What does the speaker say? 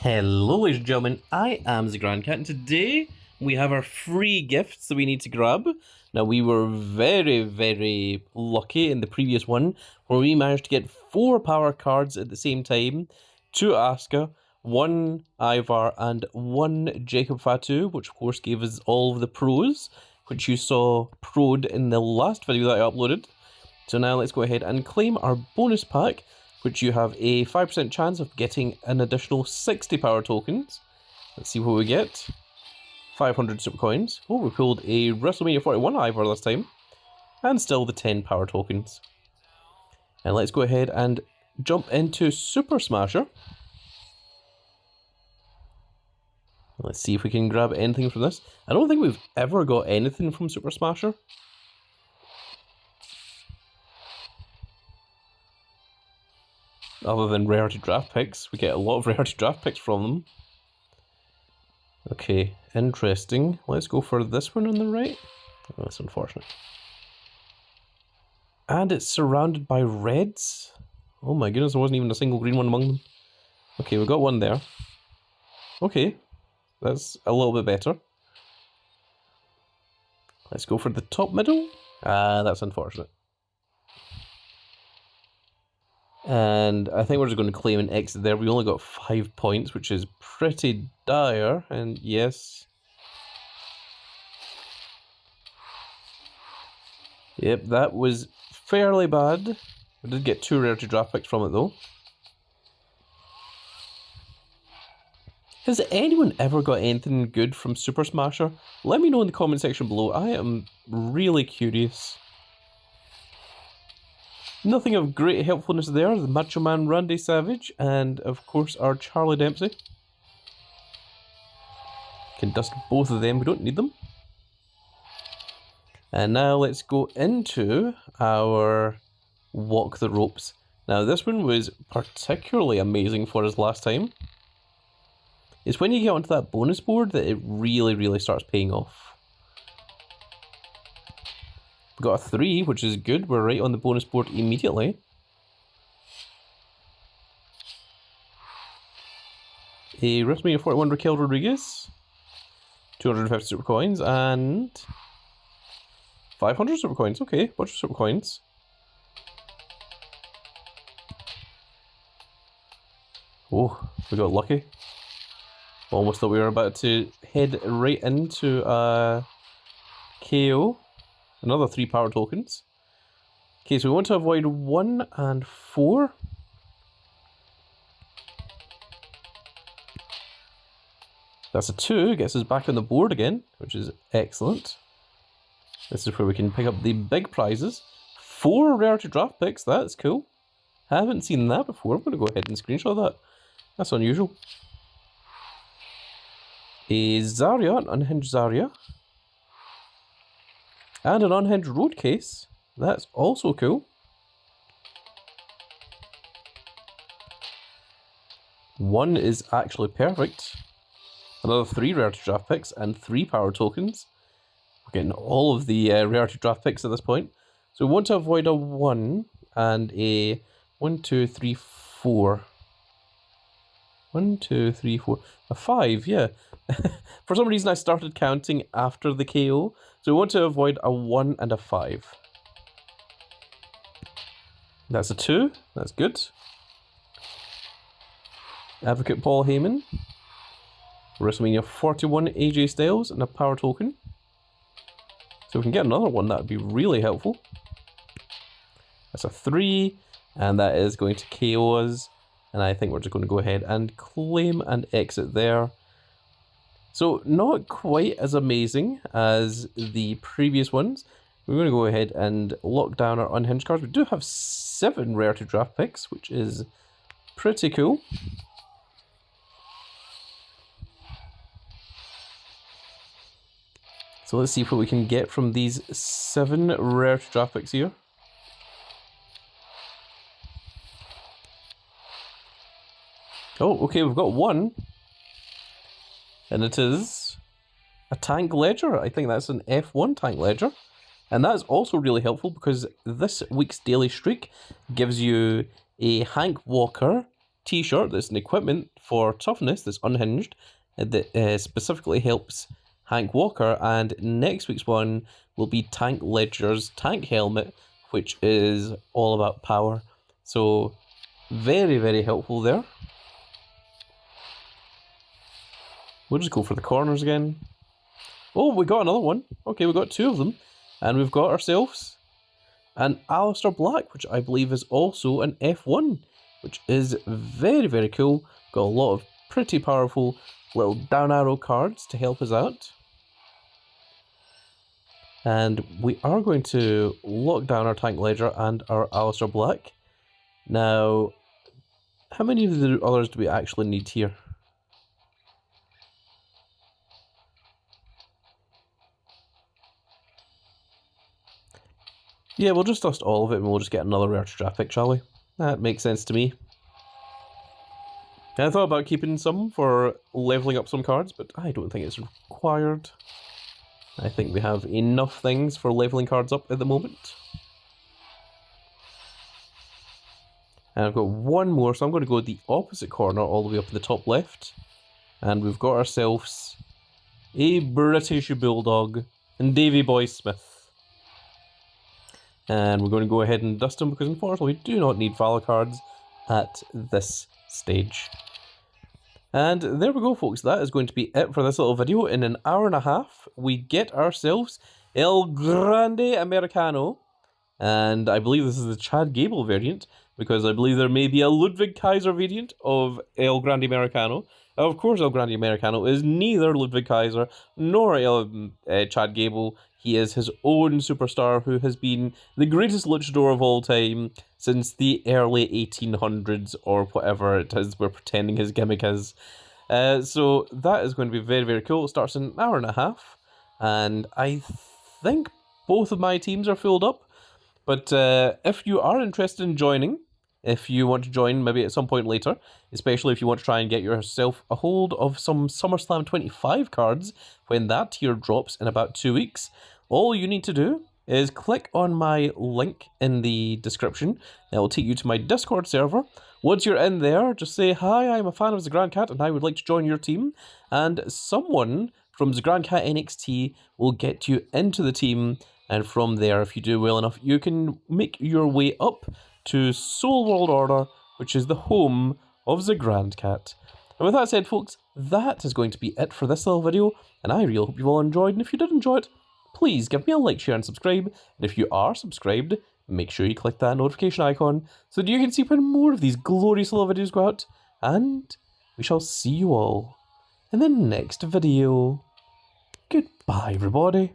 Hello ladies and gentlemen, I am the Grand Cat, and today we have our free gifts that we need to grab. Now we were very lucky in the previous one where we managed to get 4 power cards at the same time. 2 Asuka, 1 Ivar and 1 Jacob Fatu, which of course gave us all of the pros, which you saw pro'd in the last video that I uploaded. So now let's go ahead and claim our bonus pack, which you have a 5% chance of getting an additional 60 power tokens. Let's see what we get. 500 super coins. Oh, we pulled a WrestleMania 41 Ivor this time. And still the 10 power tokens. And let's go ahead and jump into Super Smasher. Let's see if we can grab anything from this. I don't think we've ever got anything from Super Smasher. Other than rarity draft picks. We get a lot of rarity draft picks from them. Okay, interesting. Let's go for this one on the right. Oh, that's unfortunate. And it's surrounded by reds. Oh my goodness, there wasn't even a single green one among them. Okay, we got one there. Okay, that's a little bit better. Let's go for the top middle. Ah, that's unfortunate. And I think we're just going to claim an exit there. We only got 5 points, which is pretty dire. And yes. Yep, that was fairly bad. We did get 2 rarity draft picks from it though. Has anyone ever got anything good from Super Smasher? Let me know in the comment section below. I am really curious. Nothing of great helpfulness there. The Macho Man Randy Savage and of course our Charlie Dempsey. Can dust both of them, we don't need them. And now let's go into our Walk the Ropes. Now this one was particularly amazing for us last time. It's when you get onto that bonus board that it really starts paying off. We got a 3, which is good. We're right on the bonus board immediately. A WrestleMania 41 Raquel Rodriguez. 250 super coins and 500 super coins. Okay, bunch of super coins. Oh, we got lucky. Almost thought we were about to head right into KO. Another 3 power tokens. Okay, so we want to avoid 1 and 4. That's a 2, gets us back on the board again, which is excellent. This is where we can pick up the big prizes. 4 rarity draft picks, that's cool. Haven't seen that before. I'm going to go ahead and screenshot that. That's unusual. A Zarya, an unhinged Zarya. And an unhinged road case. That's also cool. 1 is actually perfect. Another 3 rarity draft picks and 3 power tokens. We're getting all of the rarity draft picks at this point. So we want to avoid a 1 and a 1, 2, 3, 4. 1, 2, 3, 4. A 5, yeah. For some reason I started counting after the KO. So we want to avoid a 1 and a 5. That's a 2. That's good. Advocate Paul Heyman. WrestleMania 41 AJ Styles and a power token. So if we can get another one, that would be really helpful. That's a 3. And that is going to KO us. And I think we're just going to go ahead and claim and exit there. So not quite as amazing as the previous ones. We're going to go ahead and lock down our unhinged cards. We do have 7 rarity draft picks, which is pretty cool. So let's see what we can get from these 7 rarity draft picks here. Oh, okay, we've got 1. And it is a Tank Ledger. I think that's an F1 Tank Ledger. And that is also really helpful because this week's daily streak gives you a Hank Walker t-shirt that's an equipment for toughness that's unhinged that specifically helps Hank Walker, and next week's one will be Tank Ledger's tank helmet, which is all about power. So very, very helpful there. We'll just go for the corners again. Oh, we got another one. Okay, we got two of them. And we've got ourselves an Aleister Black, which I believe is also an F1, which is very, very cool. Got a lot of pretty powerful little down arrow cards to help us out. And we are going to lock down our Tank Ledger and our Aleister Black. Now, how many of the others do we actually need here? Yeah, we'll just dust all of it and we'll just get another rare draft pick, shall we? That makes sense to me. I thought about keeping some for leveling up some cards, but I don't think it's required. I think we have enough things for leveling cards up at the moment. And I've got one more, so I'm going to go the opposite corner all the way up in the top left. And we've got ourselves a British Bulldog and Davy Boy Smith. And we're going to go ahead and dust them because unfortunately we do not need Valor cards at this stage. And there we go, folks. That is going to be it for this little video. In an hour and a half, we get ourselves El Grande Americano. And I believe this is the Chad Gable variant, because I believe there may be a Ludwig Kaiser variant of El Grande Americano. Of course, El Grande Americano is neither Ludwig Kaiser nor Chad Gable. He is his own superstar who has been the greatest luchador of all time since the early 1800s or whatever it is we're pretending his gimmick is. So that is going to be very, very cool. It starts in an hour and a half, and I think both of my teams are filled up. But if you are interested in joining, if you want to join maybe at some point later, especially if you want to try and get yourself a hold of some SummerSlam 25 cards when that tier drops in about 2 weeks, all you need to do is click on my link in the description. That will take you to my Discord server. Once you're in there, just say, "Hi, I'm a fan of the Grand Cat and I would like to join your team." And someone from the Grand Cat NXT will get you into the team. And from there, if you do well enough, you can make your way up to Soul World Order, which is the home of the Grand Cat. And with that said, folks, that is going to be it for this little video, and I really hope you all enjoyed, and if you did enjoy it, please give me a like, share, and subscribe, and if you are subscribed, make sure you click that notification icon so that you can see when more of these glorious little videos go out, and we shall see you all in the next video. Goodbye, everybody.